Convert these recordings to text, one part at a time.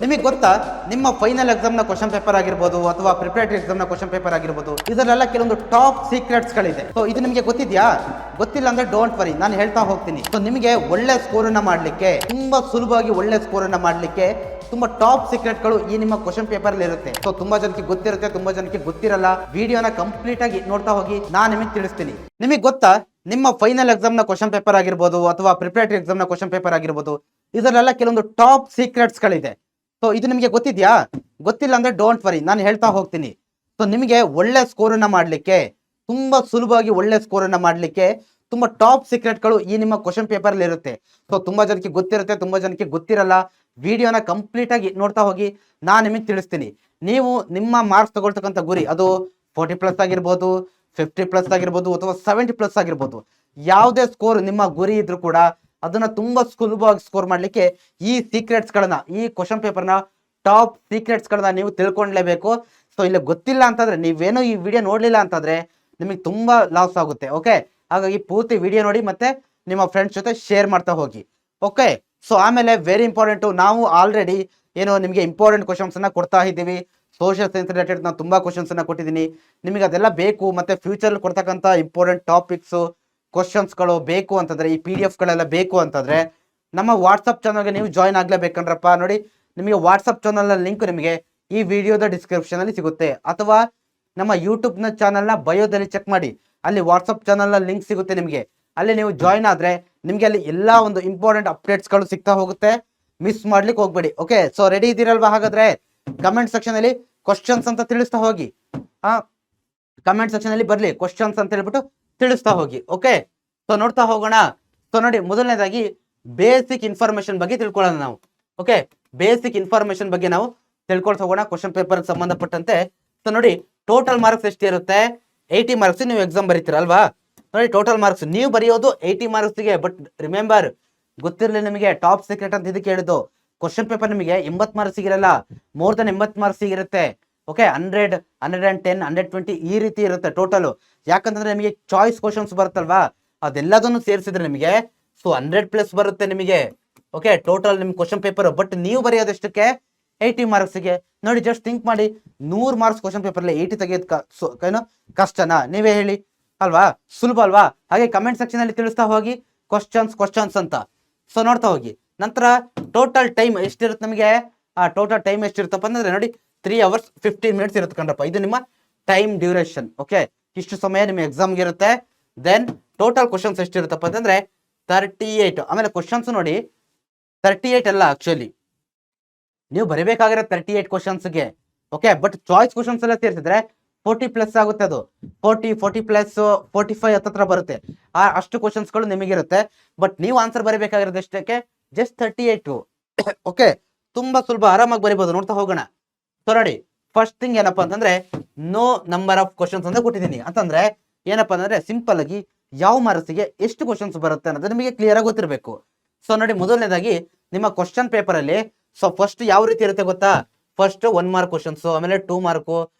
ನಿಮಗೆ ಗೊತ್ತಾ ನಿಮ್ಮ ಫೈನಲ್ ಎಕ್ಸಾಮ್ನ ಕ್ವಶನ್ ಪೇಪರ್ ಆಗಿರ್ಬೋದು ಅಥವಾ ಪ್ರಿಪರೇಟರಿ ಎಕ್ಸಾಮ್ನ ಕ್ವಶನ್ ಪೇಪರ್ ಆಗಿರ್ಬೋದು ಇದರಲ್ಲೆಲ್ಲ ಕೆಲವೊಂದು ಟಾಪ್ ಸೀಕ್ರೆಟ್ಸ್ಗಳಿದೆ. ಸೊ ಇದು ನಿಮಗೆ ಗೊತ್ತಿದೆಯಾ? ಗೊತ್ತಿಲ್ಲ ಅಂದ್ರೆ ಡೋಂಟ್ ವರಿ, ನಾನು ಹೇಳ್ತಾ ಹೋಗ್ತೀನಿ. ಸೊ ನಿಮಗೆ ಒಳ್ಳೆ ಸ್ಕೋರನ್ನು ಮಾಡಲಿಕ್ಕೆ, ತುಂಬಾ ಸುಲಭವಾಗಿ ಒಳ್ಳೆ ಸ್ಕೋರನ್ನು ಮಾಡಲಿಕ್ಕೆ ತುಂಬಾ ಟಾಪ್ ಸೀಕ್ರೆಟ್ಗಳು ಈ ನಿಮ್ಮ ಕ್ವಶನ್ ಪೇಪರ್ ಅಲ್ಲಿ ಇರುತ್ತೆ. ಸೊ ತುಂಬಾ ಜನಕ್ಕೆ ಗೊತ್ತಿರುತ್ತೆ, ತುಂಬಾ ಜನಕ್ಕೆ ಗೊತ್ತಿರಲ್ಲ. ವಿಡಿಯೋನ ಕಂಪ್ಲೀಟ್ ಆಗಿ ನೋಡ್ತಾ ಹೋಗಿ, ನಾನು ನಿಮಗೆ ತಿಳಿಸ್ತೀನಿ. ನಿಮಗೆ ಗೊತ್ತಾ ನಿಮ್ಮ ಫೈನಲ್ ಎಕ್ಸಾಮ್ನ ಕ್ವಶನ್ ಪೇಪರ್ ಆಗಿರ್ಬೋದು ಅಥವಾ ಪ್ರಿಪರೇಟರಿ ಎಕ್ಸಾಮ್ನ ಕ್ವಶನ್ ಪೇಪರ್ ಆಗಿರ್ಬೋದು ಇದರಲ್ಲೆಲ್ಲ ಕೆಲವೊಂದು ಟಾಪ್ ಸೀಕ್ರೆಟ್ಸ್ಗಳಿದೆ. ಸೊ ಇದು ನಿಮಗೆ ಗೊತ್ತಿದೆಯಾ? ಗೊತ್ತಿಲ್ಲ ಅಂದ್ರೆ ಡೋಂಟ್ ವರಿ, ನಾನು ಹೇಳ್ತಾ ಹೋಗ್ತೀನಿ. ಸೊ ನಿಮಗೆ ಒಳ್ಳೆ ಸ್ಕೋರನ್ನು ಮಾಡಲಿಕ್ಕೆ, ತುಂಬಾ ಸುಲಭವಾಗಿ ಒಳ್ಳೆ ಸ್ಕೋರನ್ನು ಮಾಡಲಿಕ್ಕೆ ತುಂಬಾ ಟಾಪ್ ಸೀಕ್ರೆಟ್ಗಳು ಈ ನಿಮ್ಮ ಕ್ವಶನ್ ಪೇಪರ್ ಅಲ್ಲಿ ಇರುತ್ತೆ. ಸೊ ತುಂಬಾ ಜನಕ್ಕೆ ಗೊತ್ತಿರುತ್ತೆ, ತುಂಬಾ ಜನಕ್ಕೆ ಗೊತ್ತಿರಲ್ಲ. ವಿಡಿಯೋನ ಕಂಪ್ಲೀಟ್ ಆಗಿ ನೋಡ್ತಾ ಹೋಗಿ, ನಾನು ನಿಮಗೆ ತಿಳಿಸ್ತೀನಿ. ನೀವು ನಿಮ್ಮ ಮಾರ್ಕ್ಸ್ ತಗೊಳ್ತಕ್ಕಂಥ ಗುರಿ ಅದು 40+ ಆಗಿರ್ಬೋದು, 50+ ಆಗಿರ್ಬೋದು ಅಥವಾ 70+ ಆಗಿರ್ಬೋದು. ಯಾವುದೇ ಸ್ಕೋರ್ ನಿಮ್ಮ ಗುರಿ ಇದ್ರೂ ಕೂಡ ಅದನ್ನ ತುಂಬಾ ಸುಲಭವಾಗಿ ಸ್ಕೋರ್ ಮಾಡಲಿಕ್ಕೆ ಈ ಸೀಕ್ರೆಟ್ಸ್ಗಳನ್ನ, ಈ ಕ್ವಶನ್ ಪೇಪರ್ನ ಟಾಪ್ ಸೀಕ್ರೆಟ್ಸ್ಗಳನ್ನ ನೀವು ತಿಳ್ಕೊಂಡ್ಲೇಬೇಕು. ಸೊ ಇಲ್ಲಿ ಗೊತ್ತಿಲ್ಲ ಅಂತಂದ್ರೆ, ನೀವೇನೋ ಈ ವಿಡಿಯೋ ನೋಡ್ಲಿಲ್ಲ ಅಂತಂದ್ರೆ ನಿಮಗೆ ತುಂಬಾ ಲಾಸ್ ಆಗುತ್ತೆ. ಓಕೆ, ಹಾಗಾಗಿ ಪೂರ್ತಿ ವಿಡಿಯೋ ನೋಡಿ ಮತ್ತೆ ನಿಮ್ಮ ಫ್ರೆಂಡ್ಸ್ ಜೊತೆ ಶೇರ್ ಮಾಡ್ತಾ ಹೋಗಿ. ಓಕೆ, ಸೊ ಆಮೇಲೆ ವೆರಿ ಇಂಪಾರ್ಟೆಂಟು, ನಾವು ಆಲ್ರೆಡಿ ಏನೋ ನಿಮಗೆ ಇಂಪಾರ್ಟೆಂಟ್ ಕ್ವಶನ್ಸ್ ಅನ್ನ ಕೊಡ್ತಾ ಇದ್ದೀವಿ. ಸೋಷಿಯಲ್ ಸೈನ್ಸ್ ರಿಲೇಟೆಡ್ ನಾನು ತುಂಬಾ ಕ್ವಶನ್ಸ್ ಅನ್ನ ಕೊಟ್ಟಿದ್ದೀನಿ. ನಿಮಗೆ ಅದೆಲ್ಲ ಬೇಕು, ಮತ್ತೆ ಫ್ಯೂಚರ್ ಕೊಡ್ತಕ್ಕಂಥ ಇಂಪಾರ್ಟೆಂಟ್ ಟಾಪಿಕ್ಸ್ ಕ್ವಶನ್ಸ್ಗಳು ಬೇಕು ಅಂತಂದ್ರೆ, ಈ PDF ಗಳೆಲ್ಲ ಬೇಕು ಅಂತಂದ್ರೆ ನಮ್ಮ ವಾಟ್ಸಪ್ ಚಾನಲ್ಗೆ ನೀವು ಜಾಯ್ನ್ ಆಗ್ಲೇಬೇಕಂದ್ರಪ್ಪ. ನೋಡಿ, ನಿಮಗೆ ವಾಟ್ಸಪ್ ಚಾನಲ್ ಲಿಂಕ್ ನಿಮಗೆ ಈ ವಿಡಿಯೋದ ಡಿಸ್ಕ್ರಿಪ್ಷನ್ ಅಲ್ಲಿ ಸಿಗುತ್ತೆ, ಅಥವಾ ನಮ್ಮ ಯೂಟ್ಯೂಬ್ ನ ಚಾನಲ್ನ ಬಯೋದಲ್ಲಿ ಚೆಕ್ ಮಾಡಿ, ಅಲ್ಲಿ ವಾಟ್ಸಪ್ ಚಾನಲ್ನ ಲಿಂಕ್ ಸಿಗುತ್ತೆ ನಿಮಗೆ. ಅಲ್ಲಿ ನೀವು ಜಾಯ್ನ್ ಆದ್ರೆ ನಿಮಗೆ ಅಲ್ಲಿ ಎಲ್ಲ ಒಂದು ಇಂಪಾರ್ಟೆಂಟ್ ಅಪ್ಡೇಟ್ಸ್ಗಳು ಸಿಗ್ತಾ ಹೋಗುತ್ತೆ. ಮಿಸ್ ಮಾಡ್ಲಿಕ್ಕೆ ಹೋಗ್ಬೇಡಿ. ಓಕೆ, ಸೊ ರೆಡಿ ಇದ್ದೀರಲ್ವಾ? ಹಾಗಾದ್ರೆ ಕಮೆಂಟ್ ಸೆಕ್ಷನ್ ಅಲ್ಲಿ ಕ್ವಶನ್ಸ್ ಅಂತ ತಿಳಿಸ್ತಾ ಹೋಗಿ. ಕಮೆಂಟ್ ಸೆಕ್ಷನ್ ಅಲ್ಲಿ ಬರ್ಲಿ ಕ್ವಶನ್ಸ್ ಅಂತ ಹೇಳ್ಬಿಟ್ಟು ತಿಳಿಸ್ತಾ ಹೋಗಿ. ಓಕೆ, ಸೊ ನೋಡ್ತಾ ಹೋಗೋಣ. ಸೊ ನೋಡಿ, ಮೊದಲನೇದಾಗಿ ಬೇಸಿಕ್ ಇನ್ಫಾರ್ಮೇಶನ್ ಬಗ್ಗೆ ತಿಳ್ಕೊಳ್ಳೋಣ ನಾವು. ಓಕೆ, ಬೇಸಿಕ್ ಇನ್ಫಾರ್ಮೇಶನ್ ಬಗ್ಗೆ ನಾವು ತಿಳ್ಕೊಳ್ತಾ ಹೋಗೋಣ ಕ್ವಶನ್ ಪೇಪರ್ ಸಂಬಂಧಪಟ್ಟಂತೆ. ಸೊ ನೋಡಿ, ಟೋಟಲ್ ಮಾರ್ಕ್ಸ್ ಎಷ್ಟಿರುತ್ತೆ? 80 ಮಾರ್ಕ್ಸ್ ನೀವು ಎಕ್ಸಾಮ್ ಬರೀತೀರಲ್ವಾ? ನೋಡಿ, ಟೋಟಲ್ ಮಾರ್ಕ್ಸ್ ನೀವು ಬರೆಯೋದು 80 ಮಾರ್ಕ್ಸ್ಗೆ. ಬಟ್ ರಿಮೆಂಬರ್, ಗೊತ್ತಿರಲಿ ನಿಮಗೆ, ಟಾಪ್ ಸೀಕ್ರೆಟ್ ಅಂತ ಇದಕ್ಕೆ ಹೇಳಿದ್ದು. ಕ್ವಶನ್ ಪೇಪರ್ ನಿಮಗೆ 80 ಮಾರ್ಕ್ಸ್ ಇರಲ್ಲ, ಮೋರ್ ದನ್ 80 ಮಾರ್ಕ್ಸ್ ಇರುತ್ತೆ. ಓಕೆ, 100, 110, 120 ಈ ರೀತಿ ಇರುತ್ತೆ ಟೋಟಲ್. ಯಾಕಂತಂದ್ರೆ ನಿಮಗೆ ಚಾಯ್ಸ್ ಕ್ವಶನ್ಸ್ ಬರುತ್ತಲ್ವಾ, ಅದೆಲ್ಲದನ್ನು ಸೇರಿಸಿದ್ರೆ ನಿಮಗೆ 100+ ಬರುತ್ತೆ ನಿಮಗೆ. ಓಕೆ, ಟೋಟಲ್ ನಿಮ್ ಕ್ವಶನ್ ಪೇಪರ್. ಬಟ್ ನೀವು ಬರೆಯೋದಷ್ಟಕ್ಕೆ 80 ಮಾರ್ಕ್ಸ್ಗೆ. ನೋಡಿ, ಜಸ್ಟ್ ಥಿಂಕ್ ಮಾಡಿ, 100 ಮಾರ್ಕ್ಸ್ ಕ್ವಶನ್ ಪೇಪರ್ 80 ತೆಗೆಯೋದು ಕಷ್ಟನಾ? ನೀವೇ ಹೇಳಿ ಅಲ್ವಾ? ಸುಲಭ ಅಲ್ವಾ? ಹಾಗೆ ಕಮೆಂಟ್ ಸೆಕ್ಷನ್ ಅಲ್ಲಿ ತಿಳಿಸ್ತಾ ಹೋಗಿ ಕ್ವಶನ್ಸ್ ಅಂತ. ಸೊ ನೋಡ್ತಾ ಹೋಗಿ. ನಂತರ ಟೋಟಲ್ ಟೈಮ್ ಎಷ್ಟಿರುತ್ತೆ ನಮಗೆ? ಟೋಟಲ್ ಟೈಮ್ ಎಷ್ಟಿರುತ್ತಪ್ಪ ಅಂದ್ರೆ ನೋಡಿ, 3 hours 15 minutes ಇರುತ್ತೆ ಕಣ್ರಪ್ಪ. ಇದು ನಿಮ್ಮ ಟೈಮ್ ಡ್ಯೂರೇಷನ್. ಓಕೆ, ಇಷ್ಟು ಸಮಯ ನಿಮ್ಮ ಎಕ್ಸಾಮ್ಗೆ ಇರುತ್ತೆ. ದೆನ್ ಟೋಟಲ್ ಕ್ವಶನ್ಸ್ ಎಷ್ಟಿರುತ್ತಪ್ಪ ಅಂತಂದ್ರೆ 38. ಆಮೇಲೆ ಕ್ವಶನ್ಸ್ ನೋಡಿ, 38 ಅಲ್ಲ, ಆಕ್ಚುಲಿ ನೀವು ಬರೀಬೇಕಾಗಿರೋ 38 ಕ್ವಶನ್ಸ್ಗೆ. ಓಕೆ, ಬಟ್ ಚಾಯ್ಸ್ ಕ್ವಶನ್ಸ್ ಎಲ್ಲ ಸೇರಿಸಿದ್ರೆ 40+ ಆಗುತ್ತೆ. ಅದು 40+ 45 ಹತ್ರ ಬರುತ್ತೆ. ಅಷ್ಟು ಕ್ವಶನ್ಸ್ಗಳು ನಿಮಗಿರುತ್ತೆ. ಬಟ್ ನೀವು ಆನ್ಸರ್ ಬರೀಬೇಕಾಗಿರೋದು ಎಷ್ಟಕ್ಕೆ? ಜಸ್ಟ್ 38. ಓಕೆ, ತುಂಬಾ ಸುಲಭ, ಆರಾಮಾಗಿ ಬರೀಬಹುದು. ನೋಡ್ತಾ ಹೋಗೋಣ. ಸೊ ನೋಡಿ, ಫಸ್ಟ್ ಥಿಂಗ್ ಏನಪ್ಪಾ ಅಂತಂದ್ರೆ ನೋ ನಂಬರ್ ಆಫ್ ಕ್ವಶನ್ಸ್ ಅಂತ ಕೊಟ್ಟಿದ್ದೀನಿ. ಅಂತಂದ್ರೆ ಏನಪ್ಪಾ ಅಂದ್ರೆ ಸಿಂಪಲ್ ಆಗಿ ಯಾವ ಮಾರ್ಕ್ಸ್ಗೆ ಎಷ್ಟು ಕ್ವಶನ್ಸ್ ಬರುತ್ತೆ ಅನ್ನೋದು ನಿಮಗೆ ಕ್ಲಿಯರ್ ಆಗಿ ಗೊತ್ತಿರಬೇಕು. ಸೊ ನೋಡಿ, ಮೊದಲನೇದಾಗಿ ನಿಮ್ಮ ಕ್ವಶನ್ ಪೇಪರ್ ಅಲ್ಲಿ ಸೊ ಫಸ್ಟ್ ಯಾವ ರೀತಿ ಇರುತ್ತೆ ಗೊತ್ತಾ? ಫಸ್ಟ್ 1 ಮಾರ್ಕ್ ಕ್ವಶನ್ಸ್, ಆಮೇಲೆ 2 ಮಾರ್ಕ್,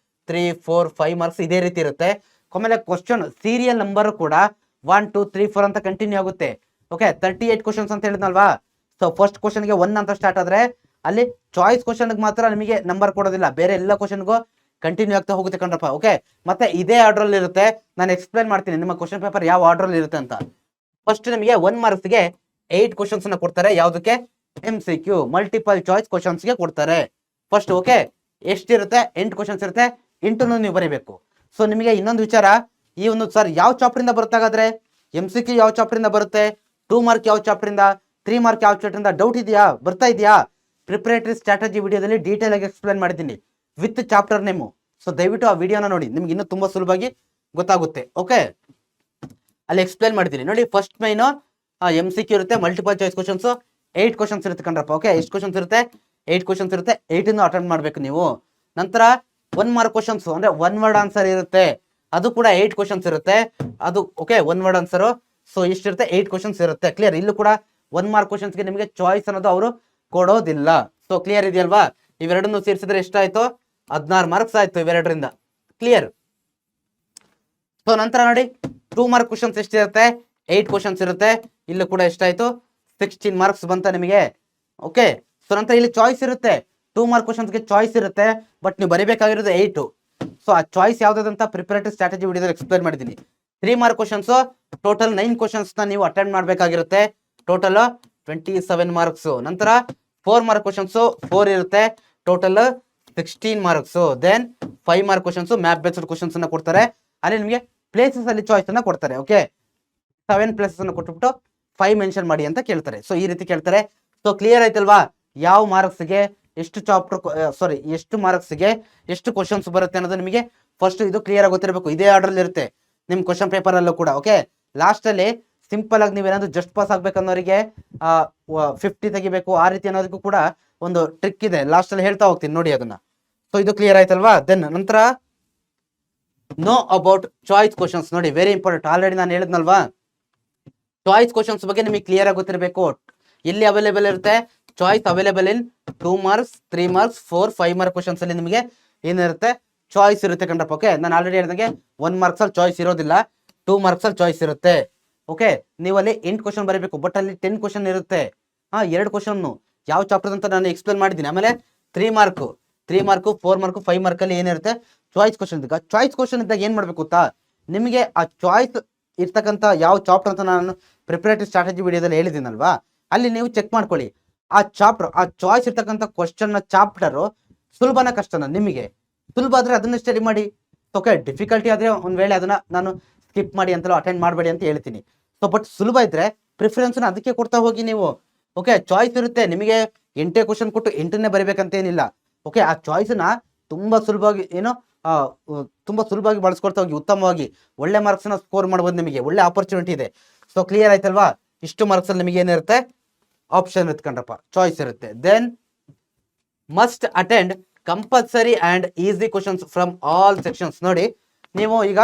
3, 4, 5 ಮಾರ್ಕ್ಸ್ ಇದೇ ರೀತಿ ಇರುತ್ತೆ. ಆಮೇಲೆ ಕ್ವಶನ್ ಸೀರಿಯಲ್ ನಂಬರ್ ಕೂಡ 1, 2, 3, 4 ಅಂತ ಕಂಟಿನ್ಯೂ ಆಗುತ್ತೆ. ಓಕೆ, 38 ಕ್ವಶನ್ಸ್ ಅಂತ ಹೇಳಿದ್ನಲ್ವಾ? ಸೊ ಫಸ್ಟ್ ಕ್ವಶನ್ಗೆ 1 ಅಂತ ಸ್ಟಾರ್ಟ್ ಆದ್ರೆ ಅಲ್ಲಿ ಚಾಯ್ಸ್ ಕ್ವಶನ್ ಮಾತ್ರ ನಿಮಗೆ ನಂಬರ್ ಕೊಡೋದಿಲ್ಲ, ಬೇರೆ ಎಲ್ಲ ಕ್ವಶನ್ಗೂ ಕಂಟಿನ್ಯೂ ಆಗ್ತಾ ಹೋಗುತ್ತೆ ಕಣ್ರಪ್ಪ. ಓಕೆ, ಮತ್ತೆ ಇದೇ ಆರ್ಡರ್ ಅಲ್ಲಿ ಇರುತ್ತೆ. ನಾನು ಎಕ್ಸ್ಪ್ಲೈನ್ ಮಾಡ್ತೀನಿ ನಿಮ್ಮ ಕ್ವಶನ್ ಪೇಪರ್ ಯಾವ ಆರ್ಡರ್ ಅಲ್ಲಿ ಇರುತ್ತೆ ಅಂತ. ಫಸ್ಟ್ ನಿಮಗೆ 1 ಮಾರ್ಕ್ಸ್ಗೆ 8 ಕ್ವಶನ್ಸ್ ಅನ್ನ ಕೊಡ್ತಾರೆ. ಯಾವ್ದಕ್ಕೆ? MCQ, ಮಲ್ಟಿಪಲ್ ಚಾಯ್ಸ್ ಕ್ವಶನ್ಸ್ ಗೆ ಕೊಡ್ತಾರೆ ಫಸ್ಟ್. ಓಕೆ, ಎಷ್ಟಿರುತ್ತೆ? 8 ಕ್ವಶನ್ಸ್ ಇರುತ್ತೆ. 8 ನೀವು ಬರೀಬೇಕು. ಸೊ ನಿಮಗೆ ಇನ್ನೊಂದು ವಿಚಾರ, ಈ ಒಂದು ಸರ್ ಯಾವ ಚಾಪ್ಟರ್ ಇಂದ ಬರುತ್ತಾಗಾದ್ರೆ MCQ ಯಾವ ಚಾಪ್ಟರ್ ಇಂದ ಬರುತ್ತೆ, 2 ಮಾರ್ಕ್ ಯಾವ ಚಾಪ್ಟರ್ ಇಂದ, 3 ಮಾರ್ಕ್ ಯಾವ ಚಾಪ್ಟರ್ ಇಂದ, ಡೌಟ್ ಇದೆಯಾ? ಬರ್ತಾ ಇದೆಯಾ? ಪ್ರಿಪರೇಟರಿ ಸ್ಟ್ರಾಟಜಿ ವಿಡಿಯೋದಲ್ಲಿ ಡೀಟೇಲ್ ಆಗಿ ಎಕ್ಸ್ಪ್ಲೈನ್ ಮಾಡಿದ್ದೀನಿ ವಿತ್ ಚಾಪ್ಟರ್ ನೇಮು. ಸೊ ದಯವಿಟ್ಟು ಆ ವಿಡಿಯೋನ ನೋಡಿ, ನಿಮ್ಗೆ ಇನ್ನೂ ತುಂಬಾ ಸುಲಭವಾಗಿ ಗೊತ್ತಾಗುತ್ತೆ. ಓಕೆ, ಅಲ್ಲಿ ಎಕ್ಸ್ಪ್ಲೈನ್ ಮಾಡಿದ್ದೀನಿ ನೋಡಿ. ಫಸ್ಟ್ ಮೈನ್ MCQ ಇರುತ್ತೆ, ಮಲ್ಟಿಪಲ್ ಚಾಯ್ಸ್ ಕ್ವಶನ್ಸ್ 8 ಕ್ವಶನ್ಸ್ ಇರುತ್ತೆ ಕಣ್ರಪ್ಪ. ಓಕೆ, ಎಷ್ಟು ಕ್ವಶನ್ಸ್ ಇರುತ್ತೆ? 8 ಕ್ವಶನ್ಸ್ ಇರುತ್ತೆ. 8 ಅಟೆಂಡ್ ಮಾಡ್ಬೇಕು ನೀವು. ನಂತರ 1 ಮಾರ್ಕ್ ಕ್ವಶನ್ಸ್ ಅಂದ್ರೆ 1 ವರ್ಡ್ ಆನ್ಸರ್ ಇರುತ್ತೆ, ಅದು ಕೂಡ 8 ಕ್ವಶನ್ಸ್ ಇರುತ್ತೆ. ಅದು ಓಕೆ, 1 ವರ್ಡ್ ಆನ್ಸರ್. ಸೊ ಎಷ್ಟಿರುತ್ತೆ? 8 ಕ್ವಶನ್ಸ್ ಇರುತ್ತೆ. ಕ್ಲಿಯರ್? ಇಲ್ಲೂ ಕೂಡ 1 ಮಾರ್ಕ್ ಕ್ವಶನ್ಸ್ಗೆ ನಿಮಗೆ ಚಾಯ್ಸ್ ಅನ್ನೋದು ಅವರು ಕೊಡೋದಿಲ್ಲ. ಸೊ ಕ್ಲಿಯರ್ ಇದೆಯಲ್ವಾ? ಇವೆರಡನ್ನು ಸೇರಿಸಿದ್ರೆ ಎಷ್ಟಾಯ್ತು? 16 ಮಾರ್ಕ್ಸ್ ಆಯ್ತು ಇವೆರಡರಿಂದ. ಕ್ಲಿಯರ್? ಸೊ ನಂತರ ನೋಡಿ, 2 ಮಾರ್ಕ್ ಕ್ವಶನ್ಸ್ ಎಷ್ಟಿರುತ್ತೆ? 8 ಕ್ವಶನ್ಸ್ ಇರುತ್ತೆ. ಇಲ್ಲೂ ಕೂಡ ಎಷ್ಟಾಯ್ತು? 16 ಮಾರ್ಕ್ಸ್ ಬಂತ ನಿಮಗೆ. ಓಕೆ, ಸೊ ನಂತರ ಇಲ್ಲಿ ಚಾಯ್ಸ್ ಇರುತ್ತೆ. 2 ಮಾರ್ಕ್ ಕ್ವಶನ್ಸ್ಗೆ ಚಾಯ್ಸ್ ಇರುತ್ತೆ, ಬಟ್ ನೀವು ಬರೀಬೇಕಾಗಿರೋದು 8. ಸೊ ಆ ಚಾಯ್ಸ್ ಯಾವ್ದಾದಂತ ಪ್ರಿಪರೇಟರಿ ಸ್ಟ್ರಾಟಜಿ ವಿಡಿಯೋದಲ್ಲಿ ಎಕ್ಸ್ಪ್ಲೈನ್ ಮಾಡಿದ್ದೀನಿ. 3 ಮಾರ್ಕ್ ಕ್ವಶನ್ಸ್ ಟೋಟಲ್ 9 ಕ್ವಶನ್ಸ್ ನ ನೀವು ಅಟೆಂಡ್ ಮಾಡಬೇಕಾಗಿರುತ್ತೆ, ಟೋಟಲ್ 27 ಮಾರ್ಕ್ಸ್. ನಂತರ 4 ಮಾರ್ಕ್ ಕ್ವಶನ್ಸ್ 4 ಇರುತ್ತೆ, total 16 marks. Then 5 mark questions map based questions ಅನ್ನ ಕೊಡ್ತಾರೆ, ಅಲ್ಲಿ ನಿಮಗೆ ಪ್ಲೇಸಸ್ ಅಲ್ಲಿ ಚಾಯ್ಸ್ ಅನ್ನ ಕೊಡ್ತಾರೆ. ಓಕೆ, 7 ಪ್ಲೇಸಸ್ ಅನ್ನು ಕೊಟ್ಬಿಟ್ಟು 5 ಮೆನ್ಷನ್ ಮಾಡಿ ಅಂತ ಕೇಳ್ತಾರೆ. ಸೊ ಈ ರೀತಿ ಕೇಳ್ತಾರೆ. ಸೊ ಕ್ಲಿಯರ್ ಆಯ್ತಲ್ವಾ, ಯಾವ ಮಾರ್ಕ್ಸ್ಗೆ ಎಷ್ಟು ಚಾಪ್ಟರ್ ಎಷ್ಟು ಮಾರ್ಕ್ಸ್ಗೆ ಎಷ್ಟು ಕ್ವಶನ್ಸ್ ಬರುತ್ತೆ ಅನ್ನೋದು ನಿಮಗೆ ಫಸ್ಟ್ ಇದು ಕ್ಲಿಯರ್ ಆಗಿ ಗೊತ್ತಿರಬೇಕು. ಇದೇ ಆರ್ಡರ್ ಇರುತ್ತೆ ನಿಮ್ ಕ್ವಶನ್ ಪೇಪರ್ ಅಲ್ಲೂ ಕೂಡ. ಓಕೆ, ಲಾಸ್ಟ್ ಅಲ್ಲಿ ಸಿಂಪಲ್ ಆಗಿ ನೀವೇನಾದ್ರು ಜಸ್ಟ್ ಪಾಸ್ ಆಗ್ಬೇಕನ್ನೋರಿಗೆ 50 ತೆಗಿಬೇಕು, ಆ ರೀತಿ ಅನ್ನೋದಕ್ಕೂ ಕೂಡ ಒಂದು ಟ್ರಿಕ್ ಇದೆ, ಲಾಸ್ಟ್ ಅಲ್ಲಿ ಹೇಳ್ತಾ ಹೋಗ್ತೀನಿ ನೋಡಿ ಅದನ್ನ. ಸೊ ಇದು ಕ್ಲಿಯರ್ ಆಯ್ತಲ್ವಾ. ದೆನ್ ನಂತರ ನೋ ಅಬೌಟ್ ಚಾಯ್ಸ್ ಕ್ವಶನ್ಸ್. ನೋಡಿ ವೆರಿ ಇಂಪಾರ್ಟೆಂಟ್, ಆಲ್ರೆಡಿ ನಾನು ಹೇಳಿದ್ನಲ್ವಾ, ಚಾಯ್ಸ್ ಕ್ವಶನ್ಸ್ ಬಗ್ಗೆ ನಿಮಗೆ ಕ್ಲಿಯರ್ ಆಗಿ ಗೊತ್ತಿರಬೇಕು. ಎಲ್ಲಿ ಅವೈಲೇಬಲ್ ಇರುತ್ತೆ choice? Available in 2 marks 3 marks 4 5 mark questions ಅಲ್ಲಿ ನಿಮಗೆ ಏನಿರುತ್ತೆ ಚಾಯ್ಸ್ ಇರುತ್ತೆ ಕಂಡ್ರಪ್ಪ. ಓಕೆ, ನಾನು ಆಲ್ರೆಡಿ ಹೇಳಿದಂಗೆ 1 ಮಾರ್ಕ್ಸ್ ಅಲ್ಲಿ ಚಾಯ್ಸ್ ಇರೋದಿಲ್ಲ, 2 ಮಾರ್ಕ್ಸ್ ಅಲ್ಲಿ ಚಾಯ್ಸ್ ಇರುತ್ತೆ. ಓಕೆ, ನೀವು ಅಲ್ಲಿ 8 ಕ್ವಶನ್ ಬರೀಬೇಕು, ಬಟ್ ಅಲ್ಲಿ 10 ಕ್ವಶನ್ ಇರುತ್ತೆ. 2 ಕ್ವಶನ್ ಯಾವ ಚಾಪ್ಟರ್ ಅಂತ ನಾನು ಎಕ್ಸ್ಪ್ಲೇನ್ ಮಾಡಿದ್ದೀನಿ. ಆಮೇಲೆ 3 ಮಾರ್ಕ್ 4 ಮಾರ್ಕ್ 5 ಮಾರ್ಕ್ ಅಲ್ಲಿ ಏನಿರುತ್ತೆ ಚಾಯ್ಸ್ ಕ್ವಶನ್. ಈಗ ಚಾಯ್ಸ್ ಕ್ವಶನ್ ಇದ್ದಾಗ ಏನ್ ಮಾಡ್ಬೇಕು ಗೊತ್ತಾ, ನಿಮಗೆ ಆ ಚಾಯ್ಸ್ ಇರ್ತಕ್ಕಂಥ ಯಾವ ಚಾಪ್ಟರ್ ಅಂತ ನಾನು ಪ್ರಿಪರೇಟರಿ ಸ್ಟ್ರಾಟಜಿ ವಿಡಿಯೋದಲ್ಲಿ ಹೇಳಿದ್ದೀನಲ್ವಾ, ಅಲ್ಲಿ ನೀವು ಚೆಕ್ ಮಾಡ್ಕೊಳ್ಳಿ ಆ ಚಾಪ್ಟರ್, ಆ ಚಾಯ್ಸ್ ಇರ್ತಕ್ಕಂಥ ಕ್ವಶನ್ ನ ಚಾಪ್ಟರ್ ಸುಲಭನ ಕಷ್ಟನ. ನಿಮಗೆ ಸುಲಭ ಆದ್ರೆ ಅದನ್ನ ಸ್ಟಡಿ ಮಾಡಿ. ಓಕೆ, ಡಿಫಿಕಲ್ಟಿ ಆದ್ರೆ ಒಂದ್ ವೇಳೆ ಅದನ್ನ ನಾನು ಸ್ಕಿಪ್ ಮಾಡಿ ಅಂತಲೂ ಅಟೆಂಡ್ ಮಾಡಬೇಡಿ ಅಂತ ಹೇಳ್ತೀನಿ. ಸೊ ಬಟ್ ಸುಲಭ ಇದ್ರೆ ಪ್ರಿಫರೆನ್ಸ್ ಅದಕ್ಕೆ ಕೊಡ್ತಾ ಹೋಗಿ ನೀವು. ಓಕೆ, ಚಾಯ್ಸ್ ಇರುತ್ತೆ ನಿಮಗೆ 8 ಕ್ವಶನ್ ಕೊಟ್ಟು 8ನೇ ಬರೀಬೇಕಂತ ಏನಿಲ್ಲ. ಓಕೆ, ಆ ಚಾಯ್ಸ್ ನ ತುಂಬಾ ಸುಲಭವಾಗಿ ತುಂಬಾ ಸುಲಭವಾಗಿ ಬಳಸ್ಕೊಳ್ತಾ ಹೋಗಿ, ಉತ್ತಮವಾಗಿ ಒಳ್ಳೆ ಮಾರ್ಕ್ಸ್ ನ ಸ್ಕೋರ್ ಮಾಡಬಹುದು. ನಿಮಗೆ ಒಳ್ಳೆ ಆಪರ್ಚುನಿಟಿ ಇದೆ. ಸೊ ಕ್ಲಿಯರ್ ಆಯ್ತಲ್ವಾ, ಇಷ್ಟು ಮಾರ್ಕ್ಸ್ ಅಲ್ಲಿ ನಿಮಗೆ ಏನಿರುತ್ತೆ ಆಪ್ಷನ್ ಇರುತ್ತೆ ಕಂಡ್ರಪ್ಪ, ಚಾಯ್ಸ್ ಇರುತ್ತೆ. Then must attend compulsory and easy questions from all sections. ನೋಡಿ ನೀವು ಈಗ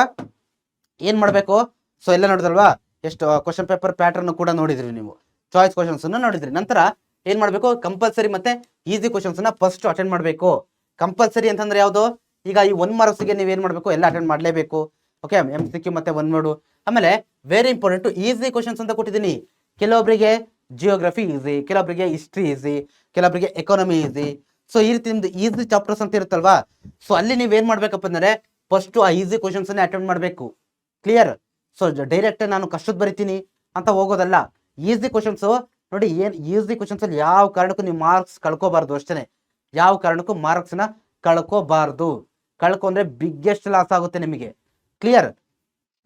ಏನ್ ಮಾಡ್ಬೇಕು, ಸೊ ಎಲ್ಲ ನೋಡಿದ್ರಲ್ವಾ, ಎಷ್ಟು ಕ್ವಶನ್ ಪೇಪರ್ ಪ್ಯಾಟರ್ನ್ ಕೂಡ ನೋಡಿದ್ರಿ ನೀವು, ಚಾಯ್ಸ್ ಕ್ವಶನ್ಸ್ ನೋಡಿದ್ರಿ. ನಂತರ ಏನ್ ಮಾಡ್ಬೇಕು, ಕಂಪಲ್ಸರಿ ಮತ್ತೆ ಈಸಿ ಕ್ವಶನ್ಸ್ ನ ಫಸ್ಟ್ ಅಟೆಂಡ್ ಮಾಡಬೇಕು. ಕಂಪಲ್ಸರಿ ಅಂತಂದ್ರೆ ಯಾವುದು, ಈಗ ಈ 1 ಮಾರ್ಕ್ಸ್ಗೆ ನೀವ್ ಏನ್ ಮಾಡ್ಬೇಕು, ಎಲ್ಲ ಅಟೆಂಡ್ ಮಾಡಲೇಬೇಕು. ಓಕೆ, MCQ ಮತ್ತೆ 1 ವರ್ಡ್. ಆಮೇಲೆ ವೆರಿ ಇಂಪಾರ್ಟೆಂಟ್ ಈಸಿ ಕ್ವಶನ್ಸ್ ಅಂತ ಕೊಟ್ಟಿದ್ದೀನಿ. ಕೆಲವೊಬ್ಬರಿಗೆ ಜಿಯೋಗ್ರಫಿ ಈಸಿ, ಕೆಲವೊಬ್ಬರಿಗೆ ಹಿಸ್ಟ್ರಿ ಈಸಿ, ಕೆಲವೊಬ್ಬರಿಗೆ ಎಕಾನಮಿ ಈಸಿ. ಸೊ ಈ ರೀತಿ ನಿಮ್ದು ಈಸಿ ಚಾಪ್ಟರ್ಸ್ ಅಂತ ಇರುತ್ತಲ್ವಾ, ಸೊ ಅಲ್ಲಿ ನೀವ್ ಏನ್ ಮಾಡ್ಬೇಕಪ್ಪ ಅಂದ್ರೆ ಫಸ್ಟ್ ಆ ಈಸಿ ಕ್ವಶನ್ಸ್ ಅನ್ನ ಅಟೆಂಡ್ ಮಾಡಬೇಕು. ಕ್ಲಿಯರ್? ಸೊ ಡೈರೆಕ್ಟ್ ನಾನು ಕಷ್ಟದ ಬರಿತೀನಿ ಅಂತ ಹೋಗೋದಲ್ಲ. ಈಸಿ ಕ್ವಶನ್ಸ್ ನೋಡಿ, ಏನ್ ಈಸಿ ಕ್ವಶನ್ಸ್ ಅಲ್ಲಿ ಯಾವ ಕಾರಣಕ್ಕೂ ನೀವು ಮಾರ್ಕ್ಸ್ ಕಳ್ಕೋಬಾರ್ದು ಅಷ್ಟೇ. ಯಾವ ಕಾರಣಕ್ಕೂ ಮಾರ್ಕ್ಸ್ ನ ಕಳ್ಕೋಬಾರ್ದು. ಕಳ್ಕೊಂಡ್ರೆ ಬಿಗ್ಗೆಸ್ಟ್ ಲಾಸ್ ಆಗುತ್ತೆ ನಿಮಗೆ. ಕ್ಲಿಯರ್?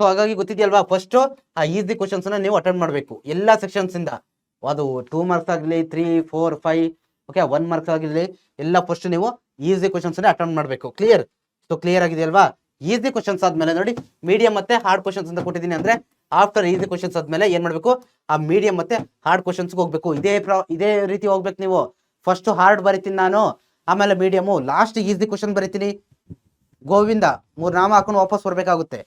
ಸೊ ಹಾಗಾಗಿ ಗೊತ್ತಿದೆಯಲ್ವಾ, ಫಸ್ಟ್ ಆ ಈಸಿ ಕ್ವಶನ್ಸ್ ನ ನೀವು ಅಟೆಂಡ್ ಮಾಡಬೇಕು ಎಲ್ಲಾ ಸೆಕ್ಷನ್ಸ್ ಇಂದ. ಅದು 2 ಮಾರ್ಕ್ಸ್ ಆಗಲಿ 3 4 5 ಓಕೆ 1 ಮಾರ್ಕ್ಸ್ ಆಗಿರಲಿ, ಎಲ್ಲ ಫಸ್ಟ್ ನೀವು ಈಸಿ ಕ್ವಶನ್ಸ್ ಅಟೆಂಡ್ ಮಾಡಬೇಕು. ಕ್ಲಿಯರ್? ಸೊ ಕ್ಲಿಯರ್ ಆಗಿದೆಯಲ್ವಾ. ಈಸಿ ಕ್ವಶನ್ಸ್ ಆದ್ಮೇಲೆ ನೋಡಿ ಮೀಡಿಯಂ ಮತ್ತೆ ಹಾರ್ಡ್ ಕ್ವಶನ್ಸ್ ಅಂತ ಕೊಟ್ಟಿದ್ದೀನಿ. ಅಂದ್ರೆ ಆಫ್ಟರ್ ಈಸಿ ಕ್ವಶನ್ಸ್ ಆದ್ಮೇಲೆ ಏನ್ ಮಾಡ್ಬೇಕು, ಆ ಮೀಡಿಯಂ ಮತ್ತೆ ಹಾರ್ಡ್ ಕ್ವಶನ್ಸ್ ಹೋಗ್ಬೇಕು. ಇದೇ ರೀತಿ ಹೋಗ್ಬೇಕು ನೀವು. ಫಸ್ಟ್ ಹಾರ್ಡ್ ಬರಿತೀನಿ ನಾನು, ಆಮೇಲೆ ಮೀಡಿಯಮು, ಲಾಸ್ಟ್ ಈಸಿ ಕ್ವಶನ್ ಬರಿತೀನಿ. ಗೋವಿಂದ 3 ನಾಮ ಹಾಕೊಂಡು ವಾಪಸ್ ಬರ್ಬೇಕಾಗುತ್ತೆ.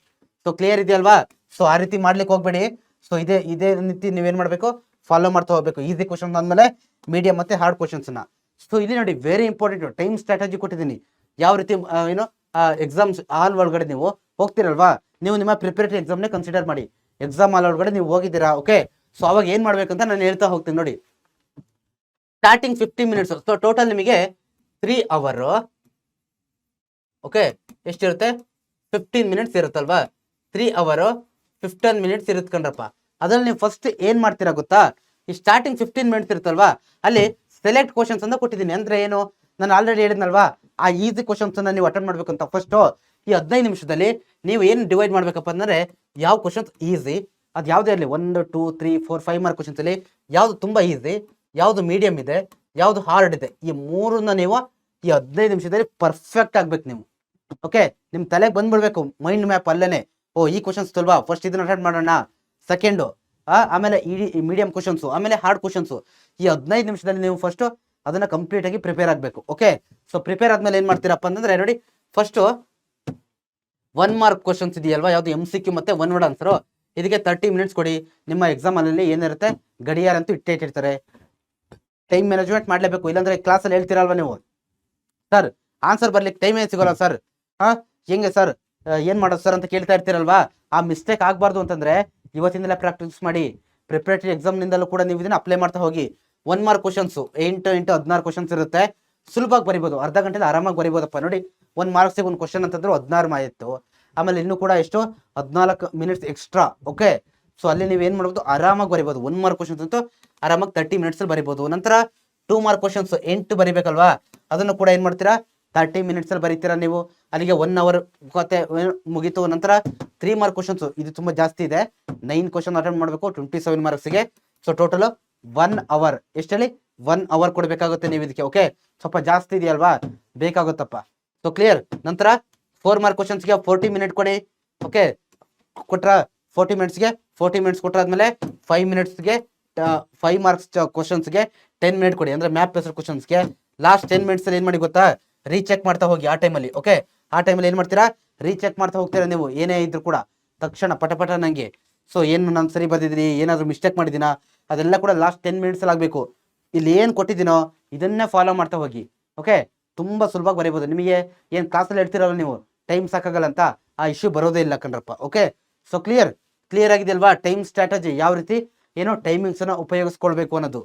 ಸೊ ಕ್ಲಿಯರ್ ಇದೆಯಲ್ವಾ. ಸೊ ಆ ರೀತಿ ಮಾಡ್ಲಿಕ್ಕೆ ಹೋಗ್ಬೇಡಿ. ಸೊ ಇದೇ ರೀತಿ ನೀವೇನ್ ಮಾಡ್ಬೇಕು, ಫಾಲೋ ಮಾಡ್ತಾ ಹೋಗ್ಬೇಕು. ಈಸಿ ಕ್ವಶನ್ ಆದ್ಮೇಲೆ ಮೀಡಿಯಂ ಮತ್ತೆ ಹಾರ್ಡ್ ಕ್ವಶನ್ಸ್ ನ. ಸೊ ಇಲ್ಲಿ ನೋಡಿ ವೆರಿ ಇಂಪಾರ್ಟೆಂಟ್ ಟೈಮ್ ಸ್ಟ್ರಾಟಜಿ ಕೊಟ್ಟಿದ್ದೀನಿ. ಯಾವ ರೀತಿ ಎಕ್ಸಾಮ್ಸ್ ಹಾಲ್ ಒಳಗಡೆ ನೀವು ಹೋಗ್ತಿರಲ್ವಾ, ನೀವು ನಿಮ್ಮ ಪ್ರಿಪರೇಟರಿ ಎಕ್ಸಾಮ್ನೇ ಕನ್ಸಿಡರ್ ಮಾಡಿ. ಎಕ್ಸಾಮ್ ಹಾಲ್ ಒಳಗಡೆ ನೀವು ಹೋಗಿದ್ದೀರಾ, ಓಕೆ. ಸೊ ಅವಾಗ ಏನ್ ಮಾಡ್ಬೇಕಂತ ನಾನು ಹೇಳ್ತಾ ಹೋಗ್ತೀನಿ ನೋಡಿ. Starting 50 minutes. ಸೊ ಟೋಟಲ್ ನಿಮಗೆ 3 ಅವರ್. ಓಕೆ, ಎಷ್ಟಿರುತ್ತೆ 15 ಮಿನಿಟ್ಸ್ ಇರುತ್ತಲ್ವಾ. 3 ಅವರ್ 15 ಮಿನಿಟ್ಸ್ ಇರುತ್ತೆ ಕಣ್ರಪ್ಪ. ಅದ್ರಲ್ಲಿ ನೀವು ಫಸ್ಟ್ ಏನ್ ಮಾಡ್ತೀರಾ ಗೊತ್ತಾ, ಈ ಸ್ಟಾರ್ಟಿಂಗ್ 15 ಮಿನಿಟ್ಸ್ ಇರುತ್ತಲ್ವಾ, ಅಲ್ಲಿ ಸೆಲೆಕ್ಟ್ ಕ್ವಶನ್ಸ್ ಅಂತ ಕೊಟ್ಟಿದ್ದೀನಿ. ಅಂದ್ರೆ ಏನು, ನಾನು ಆಲ್ರೆಡಿ ಹೇಳಿದ್ನಲ್ವಾ, ಆ ಈಸಿ ಕ್ವಶನ್ಸ್ ಅನ್ನ ನೀವು ಅಟೆಂಡ್ ಮಾಡ್ಬೇಕಂತ. ಫಸ್ಟ್ ಈ 15 ನಿಮಿಷದಲ್ಲಿ ನೀವು ಏನು ಡಿವೈಡ್ ಮಾಡ್ಬೇಕಪ್ಪ ಅಂದ್ರೆ, ಯಾವ ಕ್ವಶನ್ಸ್ ಈಸಿ, ಅದು ಯಾವುದೇ ಇರಲಿ 1 2 3 4 5 ಮಾರ್ಕ್ ಕ್ವಶನ್ಸ್ ಅಲ್ಲಿ ಯಾವ್ದು ತುಂಬಾ ಈಸಿ, ಯಾವ್ದು ಮೀಡಿಯಂ ಇದೆ, ಯಾವ್ದು ಹಾರ್ಡ್ ಇದೆ, ಈ ಮೂರನ್ನ ನೀವು ಈ 15 ನಿಮಿಷದಲ್ಲಿ ಪರ್ಫೆಕ್ಟ್ ಆಗ್ಬೇಕು ನೀವು. ಓಕೆ, ನಿಮ್ ತಲೆಗೆ ಬಂದ್ಬಿಡ್ಬೇಕು ಮೈಂಡ್ ಮ್ಯಾಪ್ ಅಲ್ಲೇನೆ. ಓ ಈ ಕ್ವಶನ್ಸ್ ಅಲ್ವಾ, ಫಸ್ಟ್ ಇದನ್ನ ಅಟೆಂಡ್ ಮಾಡೋಣ, ಸೆಕೆಂಡು ಆಮೇಲೆ ಈ ಮೀಡಿಯಂ ಕ್ವಶನ್ಸ್, ಆಮೇಲೆ ಹಾರ್ಡ್ ಕ್ವಶನ್ಸ್. ಈ 15 ನಿಮಿಷದಲ್ಲಿ ನೀವು ಫಸ್ಟ್ ಅದನ್ನ ಕಂಪ್ಲೀಟ್ ಆಗಿ ಪ್ರಿಪೇರ್ ಆಗ್ಬೇಕು. ಓಕೆ, ಸೊ ಪ್ರಿಪೇರ್ ಆದ್ಮೇಲೆ ಏನ್ ಮಾಡ್ತೀರಪ್ಪ ಅಂತಂದ್ರೆ ನೋಡಿ, ಫಸ್ಟ್ 1 ಮಾರ್ಕ್ ಕ್ವಶನ್ಸ್ ಇದೆಯಲ್ವಾ, ಯಾವ್ದು MCQ ಮತ್ತೆ 1 ವರ್ಡ್ ಆನ್ಸರ್, ಇದಕ್ಕೆ 30 ಮಿನಿಟ್ಸ್ ಕೊಡಿ. ನಿಮ್ಮ ಎಕ್ಸಾಮ್ ಅಲ್ಲಿ ಏನಿರುತ್ತೆ ಗಡಿಯಾರ ಅಂತೂ ಇಟ್ಟಿರ್ತಾರೆ. ಟೈಮ್ ಮ್ಯಾನೇಜ್ಮೆಂಟ್ ಮಾಡ್ಲೇಬೇಕು, ಇಲ್ಲಾಂದ್ರೆ ಕ್ಲಾಸ್ ಅಲ್ಲಿ ಹೇಳ್ತೀರಲ್ವಾ ನೀವು, ಸರ್ ಆನ್ಸರ್ ಬರ್ಲಿಕ್ಕೆ ಟೈಮ್ ಏನ್ ಸಿಗೋಲ್ಲ ಸರ್, ಹೆಂಗೆ ಸರ್ ಏನ್ ಮಾಡೋದು ಸರ್ ಅಂತ ಕೇಳ್ತಾ ಇರ್ತೀರಲ್ವಾ. ಆ ಮಿಸ್ಟೇಕ್ ಆಗ್ಬಾರ್ದು ಅಂತಂದ್ರೆ ಇವತ್ತಿಂದಲೇ ಪ್ರಾಕ್ಟೀಸ್ ಮಾಡಿ. ಪ್ರಿಪರೇಟರಿ ಎಕ್ಸಾಮ್ ನಿಂದಲೂ ಕೂಡ ನೀವು ಇದನ್ನ ಅಪ್ಲೈ ಮಾಡ್ತಾ ಹೋಗಿ. 1 ಮಾರ್ಕ್ ಕ್ವಶನ್ಸ್ 8 × 16 ಕ್ವಶನ್ಸ್ ಇರುತ್ತೆ. ಸುಲಭವಾಗಿ ಬರಿಬೋದು, ಅರ್ಧ ಗಂಟೆಲಿ ಆರಾಮಾಗಿ ಬರಿಬೋದಪ್ಪ. ನೋಡಿ 1 ಮಾರ್ಕ್ಸಿಗೆ 1 ಕ್ವಶನ್ ಅಂತಂದ್ರೆ 16 ಆಯಿತು. ಆಮೇಲೆ ಇನ್ನೂ ಕೂಡ ಎಷ್ಟು 14 ಮಿನಿಟ್ಸ್ ಎಕ್ಸ್ಟ್ರಾ. ಓಕೆ, ಸೊ ಅಲ್ಲಿ ನೀವು ಏನು ಮಾಡ್ಬೋದು, ಆರಾಮಾಗಿ ಬರಿಬೋದು. 1 ಮಾರ್ಕ್ ಕ್ವಶನ್ಸ್ ಅಂತೂ ಆರಾಮಾಗಿ 30 ಮಿನಿಟ್ಸಲ್ಲಿ ಬರಿಬೋದು. ನಂತರ 2 ಮಾರ್ಕ್ ಕ್ವಶನ್ಸ್ 8 ಬರಿಬೇಕಲ್ವಾ, ಅದನ್ನು ಕೂಡ ಏನು ಮಾಡ್ತೀರಾ 30 ಮಿನಿಟ್ಸಲ್ಲಿ ಬರೀತೀರಾ ನೀವು. ಅಲ್ಲಿಗೆ 1 ಅವರ್ ಕತೆ ಮುಗೀತು. ನಂತರ 3 ಮಾರ್ಕ್ ಕ್ವಶನ್ಸ್, ಇದು ತುಂಬ ಜಾಸ್ತಿ ಇದೆ, 9 ಕ್ವಶನ್ ಅಟೆಂಡ್ ಮಾಡಬೇಕು 27 ಮಾರ್ಕ್ಸ್ಗೆ. ಸೊ ಟೋಟಲ್ 1 ಅವರ್, ಎಷ್ಟು ಹೇಳಿ 1 ಅವರ್ ಕೊಡಬೇಕಾಗುತ್ತೆ ನೀವು ಇದಕ್ಕೆ. ಓಕೆ, ಸ್ವಲ್ಪ ಜಾಸ್ತಿ ಇದೆಯಲ್ವಾ, ಬೇಕಾಗುತ್ತಪ್ಪ. So clear. ನಂತರ 4 ಮಾರ್ಕ್ ಕ್ವಶನ್ಸ್ಗೆ 40 ಮಿನಿಟ್ ಕೊಡಿ. ಓಕೆ, ಕೊಟ್ರ 40 ಮಿನಿಟ್ಸ್ಗೆ 40 ಮಿನಿಟ್ಸ್ ಕೊಟ್ಟಾದ್ಮೇಲೆ 5 ಮಿನಿಟ್ಸ್ಗೆ 5 ಮಾರ್ಕ್ಸ್ ಕ್ವಶನ್ಸ್ಗೆ 10 ಮಿನಿಟ್ ಕೊಡಿ, ಅಂದ್ರೆ ಮ್ಯಾಪ್ ಬೇಸ್ಡ್ ಕ್ವಶನ್ಸ್ಗೆ. ಲಾಸ್ಟ್ 10 ಮಿನಿಟ್ಸ್ ಅಲ್ಲಿ ಏನು ಮಾಡಿ ಗೊತ್ತಾ, ರೀಚೆಕ್ ಮಾಡ್ತಾ ಹೋಗಿ ಆ ಟೈಮಲ್ಲಿ. ಓಕೆ, ಆ ಟೈಮಲ್ಲಿ ಏನು ಮಾಡ್ತೀರಾ, ರೀಚೆಕ್ ಮಾಡ್ತಾ ಹೋಗ್ತೀರಾ ನೀವು, ಏನೇ ಇದ್ರು ಕೂಡ ತಕ್ಷಣ ಪಟ ನಂಗೆ. ಸೊ ಏನು ನಾನು ಸರಿ ಬರ್ದಿದ್ದೀನಿ, ಏನಾದರೂ ಮಿಸ್ಟೇಕ್ ಮಾಡಿದ್ದೀನಾ, ಅದೆಲ್ಲ ಕೂಡ ಲಾಸ್ಟ್ 10 ಮಿನಿಟ್ಸಲ್ಲಿ ಆಗಬೇಕು. ಇಲ್ಲಿ ಏನು ಕೊಟ್ಟಿದ್ದೀನೋ ಇದನ್ನೇ ಫಾಲೋ ಮಾಡ್ತಾ ಹೋಗಿ. ಓಕೆ, ತುಂಬ ಸುಲಭವಾಗಿ ಬರೀಬೋದು. ನಿಮಗೆ ಏನು ಕ್ಲಾಸಲ್ಲಿ ಹೇಳ್ತಿರಲ್ಲ ನೀವು ಟೈಮ್ ಸಾಕಾಗಲ್ಲ ಅಂತ, ಆ ಇಶ್ಯೂ ಬರೋದೇ ಇಲ್ಲ ಕಣ್ರಪ್ಪ. ಓಕೆ, ಸೊ ಕ್ಲಿಯರ್ ಆಗಿದೆ ಅಲ್ವಾ, ಟೈಮ್ ಸ್ಟ್ರಾಟಜಿ ಯಾವ ರೀತಿ ಏನೋ ಟೈಮಿಂಗ್ಸನ್ನು ಉಪಯೋಗಿಸ್ಕೊಳ್ಬೇಕು ಅನ್ನೋದು.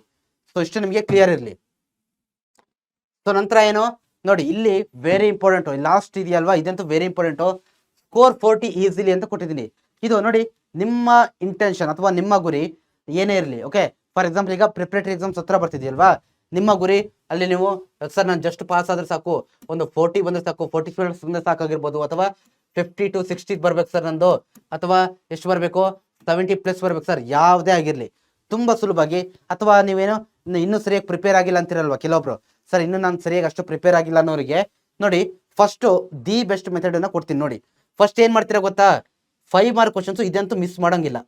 ಸೊ ಇಷ್ಟು ನಿಮಗೆ ಕ್ಲಿಯರ್ ಇರಲಿ. ಸೊ ನಂತರ ಏನು ನೋಡಿ, ಇಲ್ಲಿ ವೆರಿ ಇಂಪಾರ್ಟೆಂಟು, ಲಾಸ್ಟ್ ಇದೆಯಲ್ವಾ, ಇದಂತೂ ವೆರಿ ಇಂಪಾರ್ಟೆಂಟು. ಸ್ಕೋರ್ 40 ಈಸಿಲಿ ಅಂತ ಕೊಟ್ಟಿದ್ದೀನಿ. ಇದು ನೋಡಿ, ನಿಮ್ಮ ಇಂಟೆನ್ಷನ್ ಅಥವಾ ನಿಮ್ಮ ಗುರಿ ಏನೇ ಇರಲಿ. ಓಕೆ, ಫಾರ್ ಎಕ್ಸಾಂಪಲ್ ಈಗ ಪ್ರಿಪ್ರೇಟರಿ ಎಕ್ಸಾಮ್ಸ್ ಹತ್ರ ಬರ್ತಿದೆಯಲ್ವಾ, ನಿಮ್ಮ ಗುರಿ ಅಲ್ಲಿ ನೀವು ಸರ್ ನಾನು ಜಸ್ಟ್ ಪಾಸ್ ಆದ್ರೆ ಸಾಕು, ಒಂದು 40 ಬಂದ್ರೆ ಸಾಕು, 45 ಬಂದ್ರೆ ಸಾಕಾಗಿರ್ಬೋದು, ಅಥವಾ 50 to 60 ಬರ್ಬೇಕು ಸರ್ ನಂದು, ಅಥವಾ ಎಷ್ಟು ಬರಬೇಕು 70+ ಬರ್ಬೇಕು ಸರ್, ಯಾವುದೇ ಆಗಿರಲಿ ತುಂಬ ಸುಲಭವಾಗಿ. ಅಥವಾ ನೀವೇನು ಇನ್ನೂ ಸರಿಯಾಗಿ ಪ್ರಿಪೇರ್ ಆಗಿಲ್ಲ ಅಂತಿರಲ್ವಾ ಕೆಲವೊಬ್ರು, ಸರ್ ಇನ್ನೂ ನಾನು ಸರಿಯಾಗಿ ಅಷ್ಟು ಪ್ರಿಪೇರ್ ಆಗಿಲ್ಲ ಅನ್ನೋರಿಗೆ ನೋಡಿ, ಫಸ್ಟು ದಿ ಬೆಸ್ಟ್ ಮೆಥಡನ್ನು ಕೊಡ್ತೀನಿ ನೋಡಿ. ಫಸ್ಟ್ ಏನು ಮಾಡ್ತೀರಾ ಗೊತ್ತಾ, 5 ಮಾರ್ಕ್ ಕ್ವಶನ್ಸು ಇದಂತೂ ಮಿಸ್ ಮಾಡೋಂಗಿಲ್ಲ.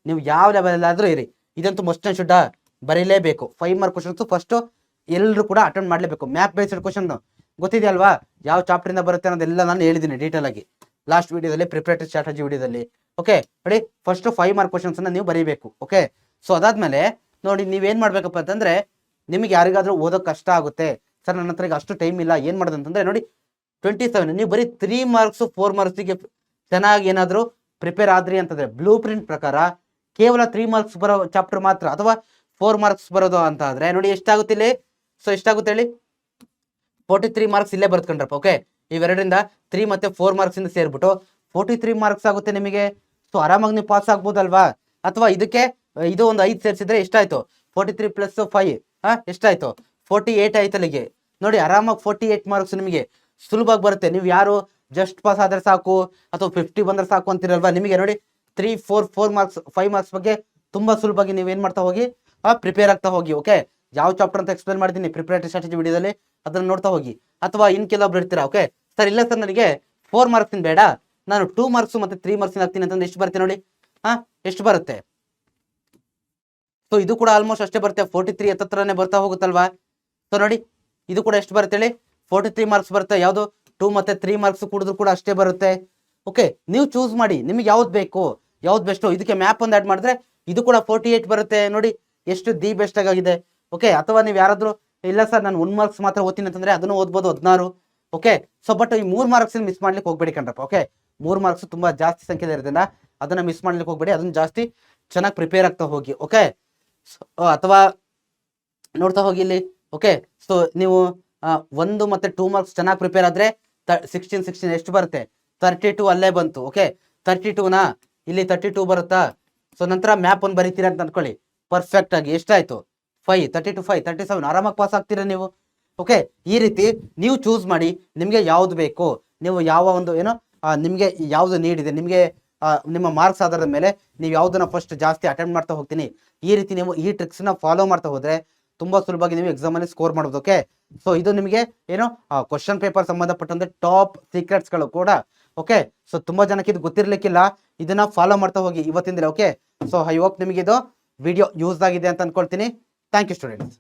ನೀವು ಯಾವ ಲೆವೆಲಲ್ಲಾದರೂ ಇರಿ, ಇದಂತೂ ಮಸ್ಟ್ ಆ್ಯಂಡ್ ಶುಡ್ ಬರೀಲೇಬೇಕು. 5 ಮಾರ್ಕ್ ಕ್ವಶನ್ಸು ಫಸ್ಟು ಎಲ್ಲರೂ ಕೂಡ ಅಟೆಂಡ್ ಮಾಡಲೇಬೇಕು. ಮ್ಯಾಪ್ ಬೇಸ್ಡ್ ಕ್ವಶನ್ ಗೊತ್ತಿದೆಯಲ್ವಾ, ಯಾವ ಚಾಪ್ಟರಿಂದ ಬರುತ್ತೆ ಅನ್ನೋದೆಲ್ಲ ನಾನು ಹೇಳಿದ್ದೀನಿ ಡೀಟೇಲ್ ಆಗಿ ಲಾಸ್ಟ್ ವಿಡಿಯೋದಲ್ಲಿ, ಪ್ರಿಪ್ರೇಟರಿ ಸ್ಟ್ರಾಟಜಿ ವಿಡಿಯೋದಲ್ಲಿ. ಓಕೆ, ನೋಡಿ ಫಸ್ಟು 5 ಮಾರ್ಕ್ ಕ್ವಶನ್ಸನ್ನು ನೀವು ಬರೀಬೇಕು. ಓಕೆ, ಸೊ ಅದಾದಮೇಲೆ ನೋಡಿ ನೀವೇನು ಮಾಡಬೇಕಪ್ಪ ಅಂತಂದರೆ, ನಿಮಗೆ ಯಾರಿಗಾದರೂ ಓದೋಕ್ಕೆ ಕಷ್ಟ ಆಗುತ್ತೆ, ಸರ್ ನನ್ನ ಹತ್ರ ಈಗ ಅಷ್ಟು ಟೈಮ್ ಇಲ್ಲ, ಏನು ಮಾಡೋದು ಅಂತಂದರೆ ನೋಡಿ 27 ನೀವು ಬರೀ 3 ಮಾರ್ಕ್ಸು 4 ಮಾರ್ಕ್ಸಿಗೆ ಚೆನ್ನಾಗಿ ಏನಾದರೂ ಪ್ರಿಪೇರ್ ಆದ್ರಿ ಅಂತಂದರೆ, ಬ್ಲೂ ಪ್ರಿಂಟ್ ಪ್ರಕಾರ ಕೇವಲ 3 ಮಾರ್ಕ್ಸ್ ಬರೋ ಚಾಪ್ಟರ್ ಮಾತ್ರ ಅಥವಾ 4 ಮಾರ್ಕ್ಸ್ ಬರೋದು ಅಂತ ಆದರೆ ನೋಡಿ ಎಷ್ಟಾಗುತ್ತೆ ಇಲ್ಲಿ. ಸೊ ಎಷ್ಟಾಗುತ್ತೆ ಹೇಳಿ, 43 ಮಾರ್ಕ್ಸ್ ಇಲ್ಲೇ ಬರ್ತ್ಕೊಂಡ್ರಪ್ಪ. ಓಕೆ, ಇವೆರಡರಿಂದ 3 ಮತ್ತು 4 ಮಾರ್ಕ್ಸಿಂದ ಸೇರಿಬಿಟ್ಟು 43 ಮಾರ್ಕ್ಸ್ ಆಗುತ್ತೆ ನಿಮಗೆ. ಸೊ ಆರಾಮಾಗಿ ನೀವು ಪಾಸ್ ಆಗ್ಬೋದಲ್ವಾ. ಅಥವಾ ಇದಕ್ಕೆ ಇದು ಒಂದು 5 ಸೇರಿಸಿದ್ರೆ ಎಷ್ಟಾಯಿತು, 43 + 5 ಎಷ್ಟಾಯಿತು 48 ಆಯ್ತು ಅಲ್ಲಿಗೆ. ನೋಡಿ ಆರಾಮಾಗಿ 48 ಮಾರ್ಕ್ಸ್ ನಿಮಗೆ ಸುಲಭವಾಗಿ ಬರುತ್ತೆ. ನೀವು ಯಾರು ಜಸ್ಟ್ ಪಾಸ್ ಆದರೆ ಸಾಕು ಅಥವಾ 50 ಬಂದರೆ ಸಾಕು ಅಂತಿರಲ್ವಾ, ನಿಮಗೆ ನೋಡಿ 3, 4 ಮಾರ್ಕ್ಸ್ 5 ಮಾರ್ಕ್ಸ್ ಬಗ್ಗೆ ತುಂಬ ಸುಲಭವಾಗಿ ನೀವೇನು ಮಾಡ್ತಾ ಹೋಗಿ ಪ್ರಿಪೇರ್ ಆಗ್ತಾ ಹೋಗಿ. ಓಕೆ, ಯಾವ ಚಾಪ್ಟರ್ ಅಂತ ಎಕ್ಸ್ಪ್ಲೇನ್ ಮಾಡಿದ್ದೀನಿ ಪ್ರಿಪ್ರೇಟರಿ ಸ್ಟ್ರಾಟಜಿ ವಿಡಿಯೋದಲ್ಲಿ, ಅದನ್ನು ನೋಡ್ತಾ ಹೋಗಿ. ಅಥವಾ ಇನ್ ಕೆಲವೊಬ್ರು ಇರ್ತೀರಾ, ಓಕೆ ಸರ್ ಇಲ್ಲ ಸರ್ ನನಗೆ 4 ಮಾರ್ಕ್ಸಿನ ಬೇಡ, ನಾನು 2 ಮಾರ್ಕ್ಸು ಮತ್ತು 3 ಮಾರ್ಕ್ಸಿನ ಹಾಕ್ತೀನಿ ಅಂತಂದ್ರೆ ಎಷ್ಟು ಬರುತ್ತೆ ನೋಡಿ, ಎಷ್ಟು ಬರುತ್ತೆ. ಸೊ ಇದು ಕೂಡ ಆಲ್ಮೋಸ್ಟ್ ಅಷ್ಟೇ ಬರುತ್ತೆ, 43 ಹತ್ತತ್ರನೇ ಬರ್ತಾ ಹೋಗುತ್ತಲ್ವಾ. ಸೊ ನೋಡಿ ಇದು ಕೂಡ ಎಷ್ಟು ಬರುತ್ತೆ ಹೇಳಿ, 43 ಮಾರ್ಕ್ಸ್ ಬರುತ್ತೆ. ಯಾವುದು 2 ಮತ್ತು 3 ಮಾರ್ಕ್ಸ್ ಕುಡಿದ್ರು ಕೂಡ ಅಷ್ಟೇ ಬರುತ್ತೆ. ಓಕೆ, ನೀವು ಚೂಸ್ ಮಾಡಿ ನಿಮಗೆ ಯಾವ್ದು ಬೇಕು, ಯಾವ್ದು ಬೆಸ್ಟು. ಇದಕ್ಕೆ ಮ್ಯಾಪ್ ಒಂದು ಆ್ಯಡ್ ಮಾಡಿದ್ರೆ ಇದು ಕೂಡ 48 ಬರುತ್ತೆ. ನೋಡಿ ಎಷ್ಟು ದಿ ಬೆಸ್ಟ್ ಆಗಿದೆ. ಓಕೆ, ಅಥವಾ ನೀವು ಯಾರಾದರೂ ಇಲ್ಲ ಸರ್ ನಾನು 1 ಮಾರ್ಕ್ಸ್ ಮಾತ್ರ ಓದ್ತೀನಿ ಅಂತಂದರೆ ಅದನ್ನು ಓದ್ಬೋದು 16. ಓಕೆ, ಸೊ ಬಟ್ ಈ 3 ಮಾರ್ಕ್ಸ್ ಮಿಸ್ ಮಾಡ್ಲಿಕ್ಕೆ ಹೋಗ್ಬೇಡಿ ಕಣ್ರಪ್ಪ. ಓಕೆ, 3 ಮಾರ್ಕ್ಸ್ ತುಂಬ ಜಾಸ್ತಿ ಸಂಖ್ಯೆ ಇರೋದ್ರಿಂದ ಅದನ್ನು ಮಿಸ್ ಮಾಡ್ಲಿಕ್ಕೆ ಹೋಗ್ಬೇಡಿ, ಅದನ್ನು ಜಾಸ್ತಿ ಚೆನ್ನಾಗಿ ಪ್ರಿಪೇರ್ ಆಗ್ತಾ ಹೋಗಿ. ಓಕೆ, ಅಥವಾ ನೋಡ್ತಾ ಹೋಗಿ ಇಲ್ಲಿ. ಓಕೆ, ಸೊ ನೀವು 1 ಮತ್ತು 2 ಮಾರ್ಕ್ಸ್ ಚೆನ್ನಾಗಿ ಪ್ರಿಪೇರ್ ಆದರೆ 16 ಎಷ್ಟು ಬರುತ್ತೆ, 32 ಅಲ್ಲೇ ಬಂತು. ಓಕೆ, 32ನಾ ಇಲ್ಲಿ 32 ಬರುತ್ತಾ. ಸೊ ನಂತರ ಮ್ಯಾಪ್ ಒಂದು ಬರೀತೀರಾ ಅಂತ ಅಂದ್ಕೊಳ್ಳಿ, ಪರ್ಫೆಕ್ಟ್ ಆಗಿ ಎಷ್ಟಾಯಿತು 5, 32, 5, 37 ಆರಾಮಾಗಿ ಪಾಸ್ ಆಗ್ತೀರಾ ನೀವು. ಓಕೆ, ಈ ರೀತಿ ನೀವು ಚೂಸ್ ಮಾಡಿ ನಿಮಗೆ ಯಾವ್ದು ಬೇಕು, ನೀವು ಯಾವ ಒಂದು ಏನೋ ನಿಮಗೆ ಯಾವುದು ನೀಡ್ ಇದೆ, ನಿಮಗೆ ನಿಮ್ಮ ಮಾರ್ಕ್ಸ್ ಆಧಾರದ ಮೇಲೆ ನೀವು ಯಾವುದನ್ನ ಫಸ್ಟ್ ಜಾಸ್ತಿ ಅಟೆಂಡ್ ಮಾಡ್ತಾ ಹೋಗ್ತೀನಿ. ಈ ರೀತಿ ನೀವು ಈ ಟ್ರಿಕ್ಸ್ನ ಫಾಲೋ ಮಾಡ್ತಾ ಹೋದರೆ ತುಂಬ ಸುಲಭವಾಗಿ ನೀವು ಎಕ್ಸಾಮಲ್ಲಿ ಸ್ಕೋರ್ ಮಾಡ್ಬೋದು. ಓಕೆ, ಸೊ ಇದು ನಿಮಗೆ ಏನೋ ಕ್ವಶನ್ ಪೇಪರ್ ಸಂಬಂಧಪಟ್ಟಂತೆ ಟಾಪ್ ಸೀಕ್ರೆಟ್ಸ್ಗಳು ಕೂಡ. ಓಕೆ, ಸೊ ತುಂಬ ಜನಕ್ಕೆ ಇದು ಗೊತ್ತಿರಲಿಕ್ಕಿಲ್ಲ, ಇದನ್ನ ಫಾಲೋ ಮಾಡ್ತಾ ಹೋಗಿ ಇವತ್ತಿಂದಲೇ. ಓಕೆ, ಸೊ ಐ ಹೋಪ್ ನಿಮಗೆ ಇದು ವಿಡಿಯೋ ಯೂಸ್ ಆಗಿದೆ ಅಂತ ಅಂದ್ಕೊಳ್ತೀನಿ. Thank you students.